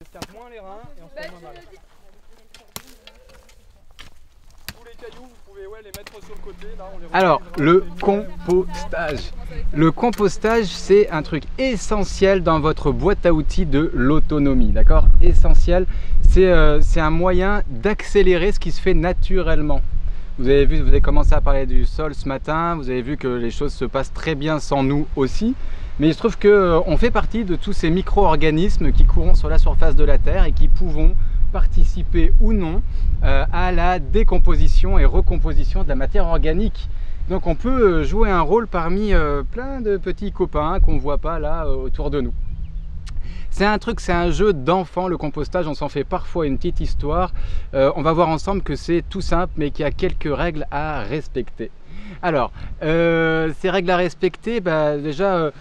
esquinte moins les reins et on se fait moins mal. Tous les cailloux, vous pouvez les mettre sur le côté. Là, on les Alors, le compostage. Le compostage, c'est un truc essentiel dans votre boîte à outils de l'autonomie, d'accord? Essentiel, c'est un moyen d'accélérer ce qui se fait naturellement. Vous avez vu, vous avez commencé à parler du sol ce matin, vous avez vu que les choses se passent très bien sans nous aussi. Mais il se trouve qu'on fait partie de tous ces micro-organismes qui courent sur la surface de la Terre et qui pouvons participer ou non à la décomposition et recomposition de la matière organique. Donc on peut jouer un rôle parmi plein de petits copains qu'on ne voit pas là autour de nous. C'est un jeu d'enfant le compostage, on s'en fait parfois une petite histoire. On va voir ensemble que c'est tout simple mais qu'il y a quelques règles à respecter. Alors, ces règles à respecter, déjà,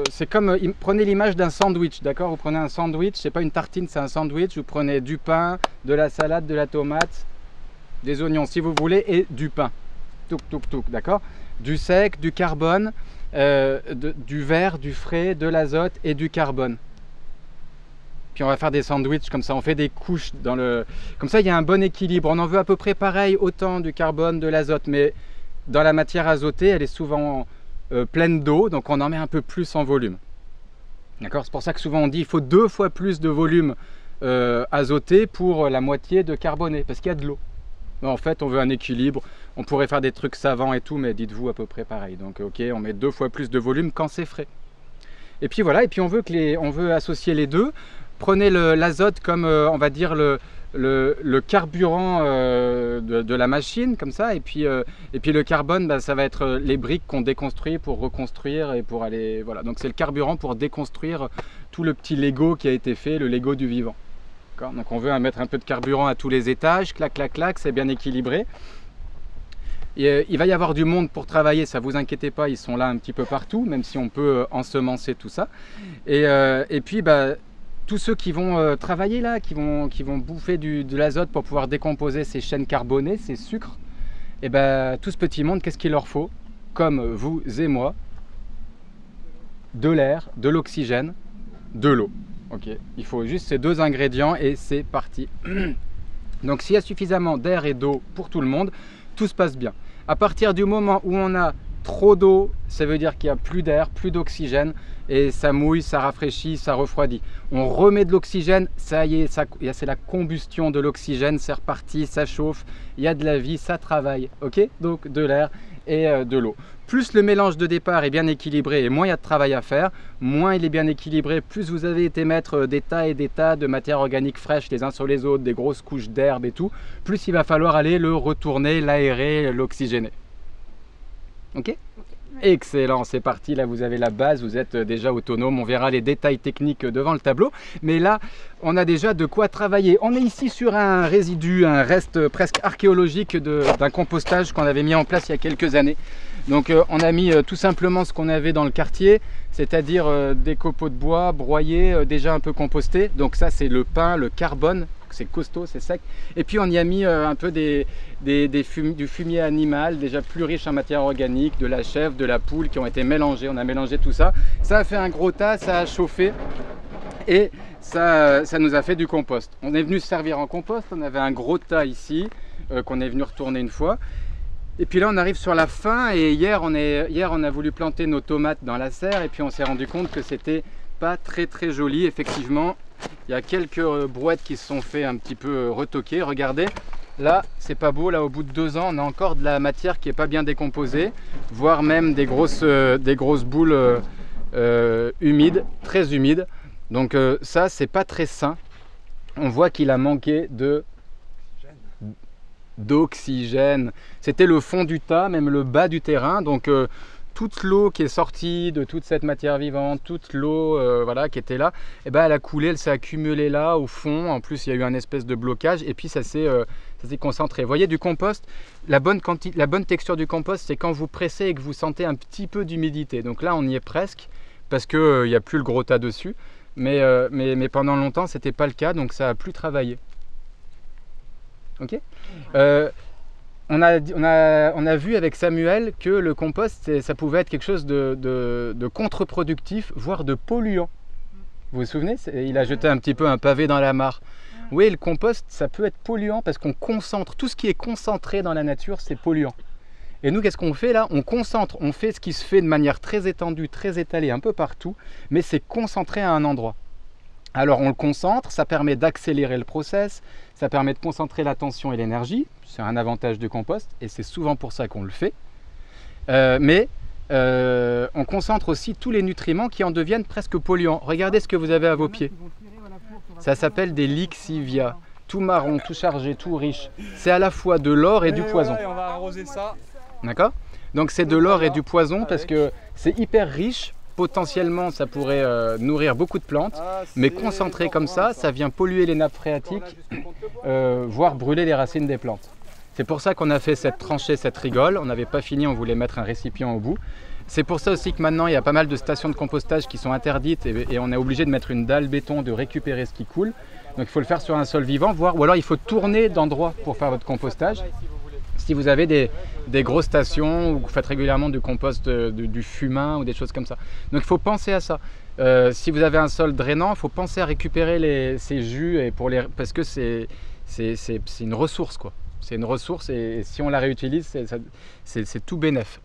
c'est comme, prenez l'image d'un sandwich, d'accord? Vous prenez un sandwich, c'est pas une tartine, c'est un sandwich. Vous prenez du pain, de la salade, de la tomate, des oignons si vous voulez, et du pain. Touk, touk, touk, d'accord? Du sec, du carbone, du vert, du frais, de l'azote et du carbone. Puis on va faire des sandwichs comme ça, on fait des couches dans le... Comme ça, il y a un bon équilibre. On en veut à peu près pareil, autant du carbone, de l'azote, mais dans la matière azotée, elle est souvent pleine d'eau, donc on en met un peu plus en volume. D'accord? C'est pour ça que souvent on dit qu'il faut 2 fois plus de volume azoté pour la moitié de carboné, parce qu'il y a de l'eau. En fait, on veut un équilibre. On pourrait faire des trucs savants et tout, mais dites-vous à peu près pareil. Donc, ok, on met 2 fois plus de volume quand c'est frais. Et puis voilà, et puis on veut associer les deux. Prenez l'azote comme, on va dire, le carburant de la machine, comme ça. Et puis le carbone, ça va être les briques qu'on déconstruit pour reconstruire et pour aller... Voilà, donc c'est le carburant pour déconstruire tout le petit Lego qui a été fait, le Lego du vivant. Donc on veut mettre un peu de carburant à tous les étages, clac, clac, clac, c'est bien équilibré. Et, il va y avoir du monde pour travailler, ça vous inquiétez pas, ils sont là un petit peu partout, même si on peut ensemencer tout ça. Et puis, tous ceux qui vont travailler là, qui vont bouffer de l'azote pour pouvoir décomposer ces chaînes carbonées, ces sucres, et tout ce petit monde, qu'est-ce qu'il leur faut? Comme vous et moi, de l'air, de l'oxygène, de l'eau. Ok, il faut juste ces 2 ingrédients et c'est parti. Donc s'il y a suffisamment d'air et d'eau pour tout le monde, tout se passe bien. À partir du moment où on a trop d'eau, ça veut dire qu'il n'y a plus d'air, plus d'oxygène et ça mouille, ça rafraîchit, ça refroidit. On remet de l'oxygène, ça y est, c'est la combustion de l'oxygène, c'est reparti, ça chauffe, il y a de la vie, ça travaille. Ok, donc de l'air et de l'eau. Plus le mélange de départ est bien équilibré et moins il y a de travail à faire, moins il est bien équilibré, plus vous avez été mettre des tas et des tas de matières organiques fraîches les uns sur les autres, des grosses couches d'herbe et tout, plus il va falloir aller le retourner, l'aérer, l'oxygéner. Ok? Excellent, c'est parti, là vous avez la base, vous êtes déjà autonome, on verra les détails techniques devant le tableau, mais là on a déjà de quoi travailler. On est ici sur un résidu, un reste presque archéologique d'un compostage qu'on avait mis en place il y a quelques années. Donc on a mis tout simplement ce qu'on avait dans le quartier, c'est-à-dire des copeaux de bois broyés, déjà un peu compostés. Donc ça c'est le pain, le carbone, c'est costaud, c'est sec. Et puis on y a mis un peu du fumier animal, déjà plus riche en matière organique, de la chèvre, de la poule qui ont été mélangés. On a mélangé tout ça. Ça a fait un gros tas, ça a chauffé et ça nous a fait du compost. On est venu se servir en compost, on avait un gros tas ici qu'on est venu retourner une fois. Et puis là on arrive sur la fin et hier on a voulu planter nos tomates dans la serre et puis on s'est rendu compte que c'était pas très joli. Effectivement, il y a quelques brouettes qui se sont fait un petit peu retoquer. Regardez, là c'est pas beau, là au bout de 2 ans on a encore de la matière qui est pas bien décomposée, voire même des grosses boules humides, très humides. Donc ça c'est pas très sain. On voit qu'il a manqué d'oxygène. C'était le fond du tas, même le bas du terrain. Donc toute l'eau qui est sortie de toute cette matière vivante, toute l'eau voilà, qui était là, elle a coulé, elle s'est accumulée là au fond. En plus il y a eu un espèce de blocage et puis ça s'est concentré. Vous voyez, du compost, la bonne texture du compost, c'est quand vous pressez et que vous sentez un petit peu d'humidité. Donc là on y est presque parce qu'il n'y a plus le gros tas dessus, mais pendant longtemps c'était pas le cas, donc ça a plus travaillé. Ok. On a vu avec Samuel que le compost, ça pouvait être quelque chose de contre-productif, voire de polluant. Vous vous souvenez? Il a jeté un petit peu un pavé dans la mare. Oui, le compost, ça peut être polluant parce qu'on concentre. Tout ce qui est concentré dans la nature, c'est polluant. Et nous, qu'est-ce qu'on fait là? On concentre, on fait ce qui se fait de manière très étendue, très étalée, un peu partout, mais c'est concentré à un endroit. Alors on le concentre, ça permet d'accélérer le process, ça permet de concentrer l'attention et l'énergie. C'est un avantage du compost et c'est souvent pour ça qu'on le fait. On concentre aussi tous les nutriments qui en deviennent presque polluants. Regardez ce que vous avez à vos pieds. Ça s'appelle des lixivias. Tout marron, tout chargé, tout riche. C'est à la fois de l'or et du poison. Ouais, on va arroser ça. D'accord? Donc c'est de l'or et du poison parce que c'est hyper riche. Potentiellement, ça pourrait nourrir beaucoup de plantes, mais concentré comme ça vient polluer les nappes phréatiques, voire brûler les racines des plantes. C'est pour ça qu'on a fait cette tranchée, cette rigole. On n'avait pas fini, on voulait mettre un récipient au bout. C'est pour ça aussi que maintenant, il y a pas mal de stations de compostage qui sont interdites et on est obligé de mettre une dalle béton, de récupérer ce qui coule. Donc il faut le faire sur un sol vivant, ou alors il faut tourner d'endroit pour faire votre compostage. Si vous avez des grosses stations où vous faites régulièrement du compost, du fumin ou des choses comme ça. Donc il faut penser à ça. Si vous avez un sol drainant, il faut penser à récupérer ces jus parce que c'est une ressource, quoi. C'est une ressource et si on la réutilise, c'est tout bénef.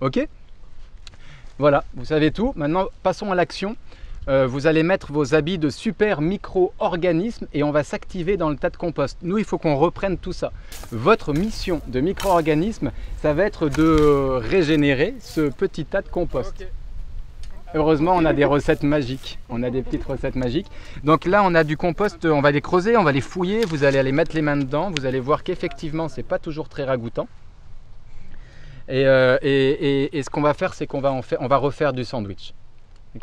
Ok? Voilà, vous savez tout. Maintenant, passons à l'action. Vous allez mettre vos habits de super micro-organismes et on va s'activer dans le tas de compost. Nous, il faut qu'on reprenne tout ça. Votre mission de micro-organisme, ça va être de régénérer ce petit tas de compost. Okay. Heureusement, on a des recettes magiques. On a des petites recettes magiques. Donc là, on a du compost, on va les creuser, on va les fouiller. Vous allez aller mettre les mains dedans. Vous allez voir qu'effectivement, c'est pas toujours très ragoûtant. Et ce qu'on va faire, c'est qu'on va refaire du sandwich.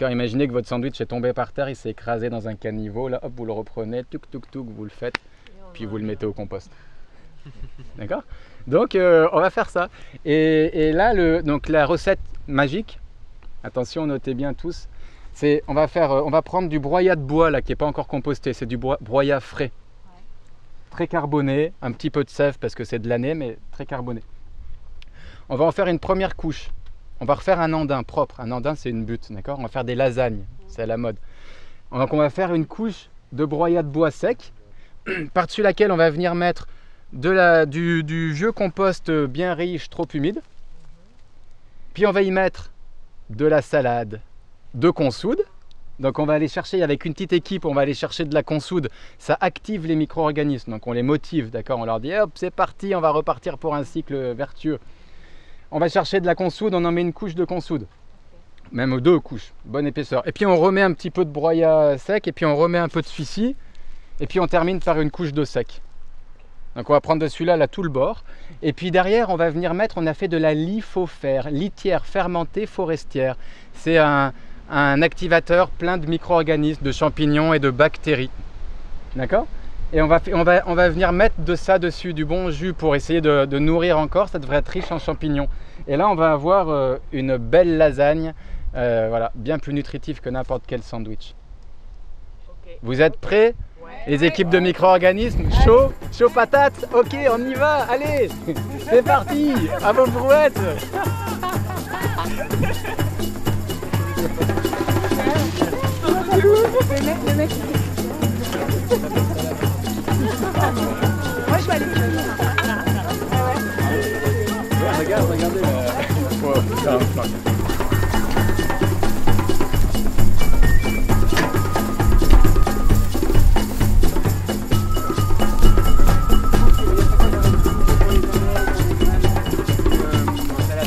Imaginez que votre sandwich est tombé par terre, il s'est écrasé dans un caniveau, là, hop, vous le reprenez, touc, touc, touc, vous le faites, puis vous le mettez au compost. D'accord? Donc, on va faire ça. Et là, donc la recette magique, attention, notez bien tous, c'est on va prendre du broyat de bois là qui n'est pas encore composté, c'est du broyat frais, très carboné, un petit peu de sève parce que c'est de l'année, mais très carboné. On va en faire une première couche. On va refaire un andin propre. Un andin, c'est une butte, d'accord? On va faire des lasagnes, c'est à la mode. Donc on va faire une couche de broyat de bois sec, par-dessus laquelle on va venir mettre du vieux compost bien riche, trop humide. Puis on va y mettre de la salade de consoude. Donc on va aller chercher, avec une petite équipe, on va aller chercher de la consoude. Ça active les micro-organismes, donc on les motive, d'accord? On leur dit, hop, c'est parti, on va repartir pour un cycle vertueux. On va chercher de la consoude, on en met une couche de consoude. Même 2 couches, bonne épaisseur. Et puis on remet un petit peu de broyat sec, et puis on remet un peu de suici. Et puis on termine par une couche de sec. Donc on va prendre de celui-là là, tout le bord. Et puis derrière, on va venir mettre, on a fait de la lithofère, litière fermentée forestière. C'est un activateur plein de micro-organismes, de champignons et de bactéries. D'accord? Et on va venir mettre de ça dessus, du bon jus pour essayer de nourrir encore. Ça devrait être riche en champignons. Et là, on va avoir une belle lasagne, voilà, bien plus nutritive que n'importe quel sandwich. Okay. Vous êtes prêts? Ouais. Les équipes de micro-organismes, chaud patate. Ok, on y va, allez. C'est parti, à vos brouettes. Le mec. Moi je vais aller Regardez.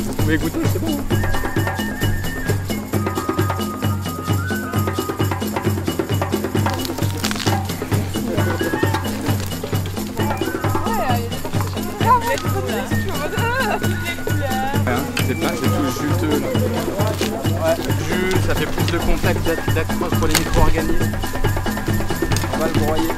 Vous pouvez goûter, c'est bon. C'est tout juteux là. Ouais, jus, ça fait plus de contact d'accroche pour les micro-organismes. On va le broyer.